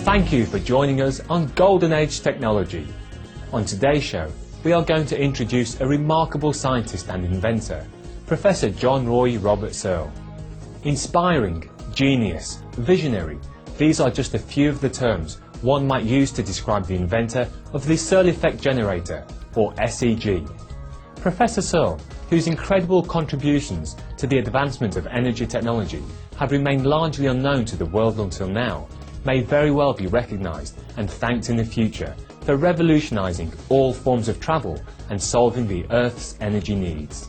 Thank you for joining us on Golden Age Technology. On today's show, we are going to introduce a remarkable scientist and inventor, Professor John Roy Robert Searle. Inspiring, genius, visionary, these are just a few of the terms one might use to describe the inventor of the Searle Effect Generator, or SEG. Professor Searle, whose incredible contributions to the advancement of energy technology have remained largely unknown to the world until now, may very well be recognised and thanked in the future for revolutionising all forms of travel and solving the Earth's energy needs.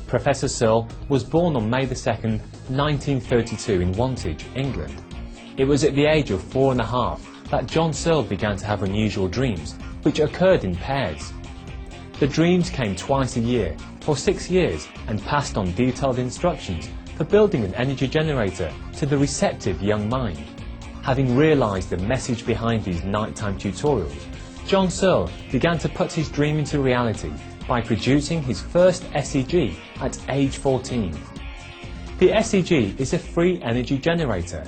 Professor Searle was born on May 2nd, 1932 in Wantage, England. It was at the age of 4.5 that John Searle began to have unusual dreams, which occurred in pairs. The dreams came twice a year for 6 years and passed on detailed instructions for building an energy generator to the receptive young mind. Having realised the message behind these nighttime tutorials, John Searle began to put his dream into reality by producing his first SEG at age 14. The SEG is a free energy generator.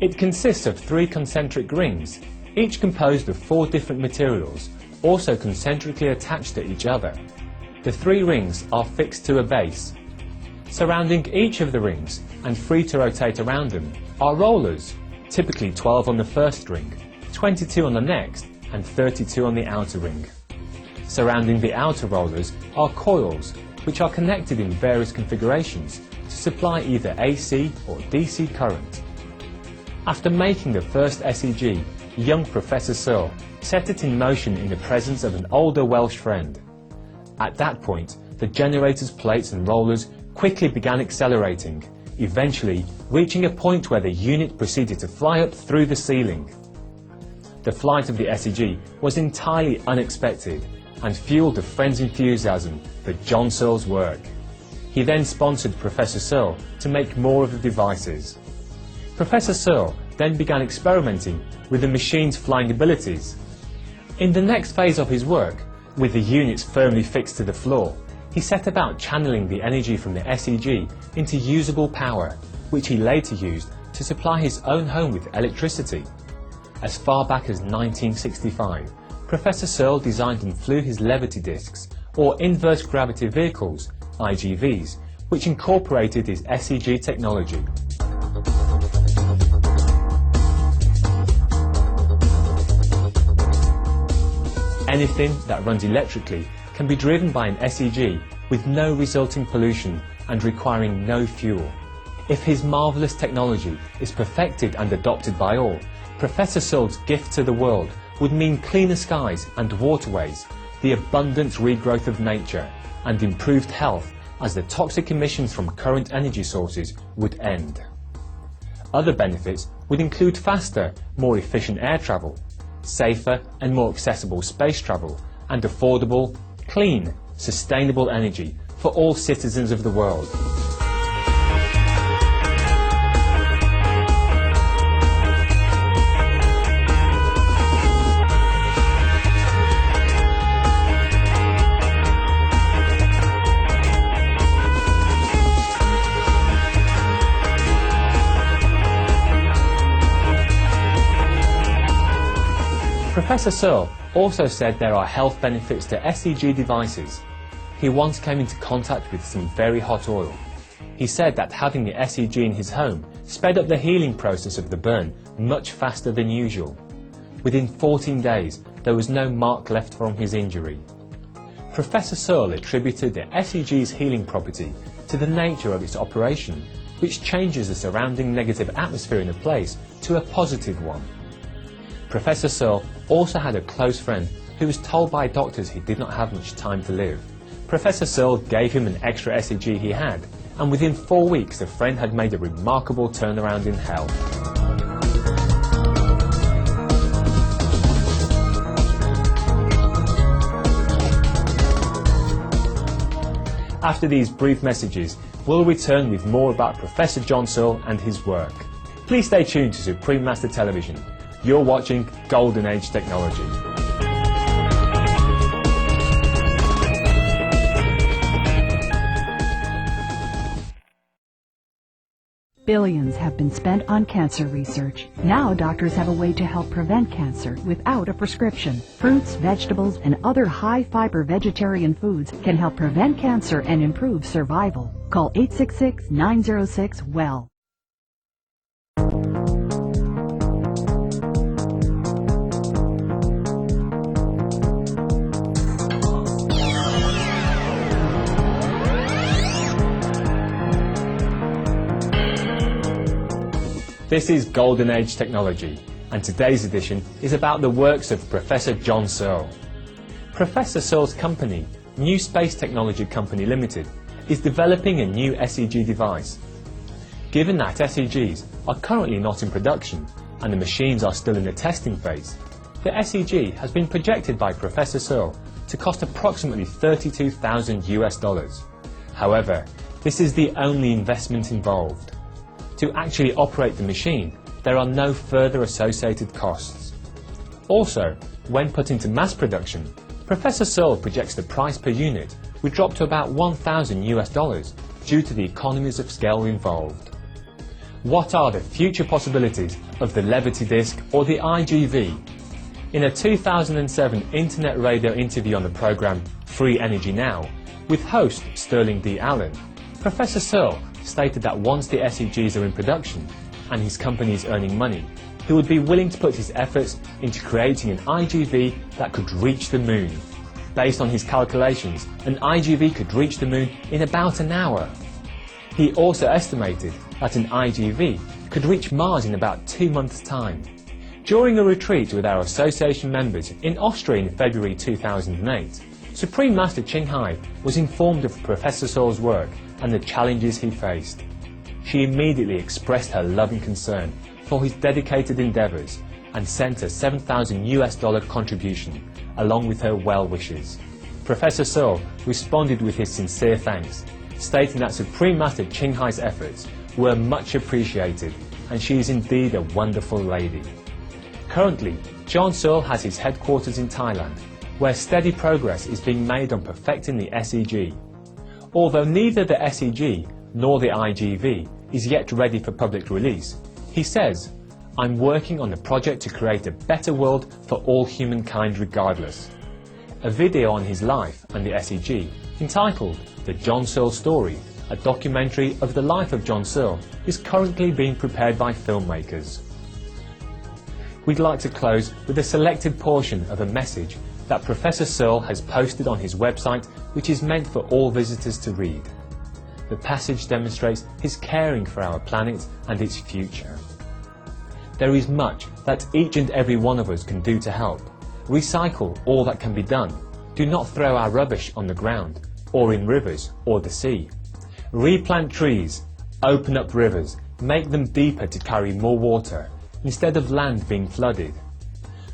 It consists of 3 concentric rings, each composed of 4 different materials, also concentrically attached to each other. The 3 rings are fixed to a base. Surrounding each of the rings and free to rotate around them are rollers, typically 12 on the first ring, 22 on the next, and 32 on the outer ring. Surrounding the outer rollers are coils, which are connected in various configurations to supply either AC or DC current. After making the first SEG, young Professor Searle set it in motion in the presence of an older Welsh friend. At that point, the generator's plates and rollers quickly began accelerating, eventually reaching a point where the unit proceeded to fly up through the ceiling. The flight of the SEG was entirely unexpected and fueled a friend's enthusiasm for John Searle's work. He then sponsored Professor Searle to make more of the devices. Professor Searle then began experimenting with the machine's flying abilities. In the next phase of his work, with the units firmly fixed to the floor, he set about channeling the energy from the SEG into usable power, which he later used to supply his own home with electricity. As far back as 1965, Professor Searle designed and flew his levity discs, or inverse gravity vehicles, IGVs, which incorporated his SEG technology. Anything that runs electrically can be driven by an SEG with no resulting pollution and requiring no fuel. If his marvellous technology is perfected and adopted by all, Professor Searle's gift to the world would mean cleaner skies and waterways, the abundant regrowth of nature, and improved health as the toxic emissions from current energy sources would end. Other benefits would include faster, more efficient air travel, safer and more accessible space travel, and affordable, clean, sustainable energy for all citizens of the world. Professor Searle also said there are health benefits to SEG devices. He once came into contact with some very hot oil. He said that having the SEG in his home sped up the healing process of the burn much faster than usual. Within 14 days, there was no mark left from his injury. Professor Searle attributed the SEG's healing property to the nature of its operation, which changes the surrounding negative atmosphere in a place to a positive one. Professor Searle also had a close friend who was told by doctors he did not have much time to live. Professor Searle gave him an extra SEG he had, and within 4 weeks the friend had made a remarkable turnaround in health. After these brief messages, we'll return with more about Professor John Searle and his work. Please stay tuned to Supreme Master Television. You're watching Golden Age Technology. Billions have been spent on cancer research. Now doctors have a way to help prevent cancer without a prescription. Fruits, vegetables, and other high-fiber vegetarian foods can help prevent cancer and improve survival. Call 866-906-WELL. This is Golden Age Technology, and today's edition is about the works of Professor John Searle. Professor Searle's company, New Space Technology Company Limited, is developing a new SEG device. Given that SEGs are currently not in production and the machines are still in the testing phase, the SEG has been projected by Professor Searle to cost approximately $32,000. However, this is the only investment involved. To actually operate the machine, there are no further associated costs. Also, when put into mass production, Professor Searle projects the price per unit would drop to about $1,000 due to the economies of scale involved. What are the future possibilities of the Levity Disk or the IGV? In a 2007 internet radio interview on the program Free Energy Now, with host Sterling D. Allen, Professor Searle stated that once the SEGs are in production and his company is earning money, he would be willing to put his efforts into creating an IGV that could reach the moon. Based on his calculations, an IGV could reach the moon in about an hour. He also estimated that an IGV could reach Mars in about 2 months' time. During a retreat with our association members in Austria in February 2008, Supreme Master Ching Hai was informed of Professor Searle's work and the challenges he faced. She immediately expressed her love and concern for his dedicated endeavours and sent a $7,000 contribution along with her well wishes. Professor Searle responded with his sincere thanks, stating that Supreme Master Ching Hai's efforts were much appreciated and she is indeed a wonderful lady. Currently, John Searle has his headquarters in Thailand, where steady progress is being made on perfecting the SEG. Although neither the SEG nor the IGV is yet ready for public release, he says, "I'm working on a project to create a better world for all humankind regardless." A video on his life and the SEG, entitled The John Searle Story, a documentary of the life of John Searle, is currently being prepared by filmmakers. We'd like to close with a selected portion of a message that Professor Searle has posted on his website, which is meant for all visitors to read. The passage demonstrates his caring for our planet and its future. There is much that each and every one of us can do to help. Recycle all that can be done. Do not throw our rubbish on the ground, or in rivers or the sea. Replant trees, open up rivers, make them deeper to carry more water, instead of land being flooded.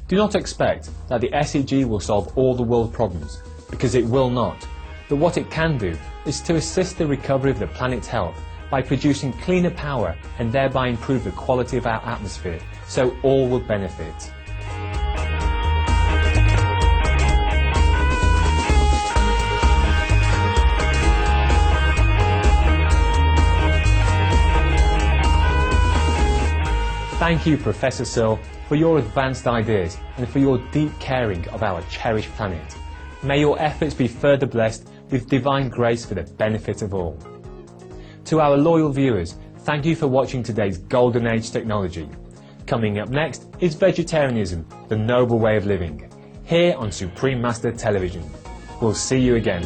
Do not expect that the SEG will solve all the world problems, because it will not. But what it can do is to assist the recovery of the planet's health by producing cleaner power and thereby improve the quality of our atmosphere, so all will benefit. Thank you, Professor Searle, for your advanced ideas and for your deep caring of our cherished planet. May your efforts be further blessed with divine grace for the benefit of all. To our loyal viewers, thank you for watching today's Golden Age Technology. Coming up next is Vegetarianism, the Noble Way of Living, here on Supreme Master Television. We'll see you again.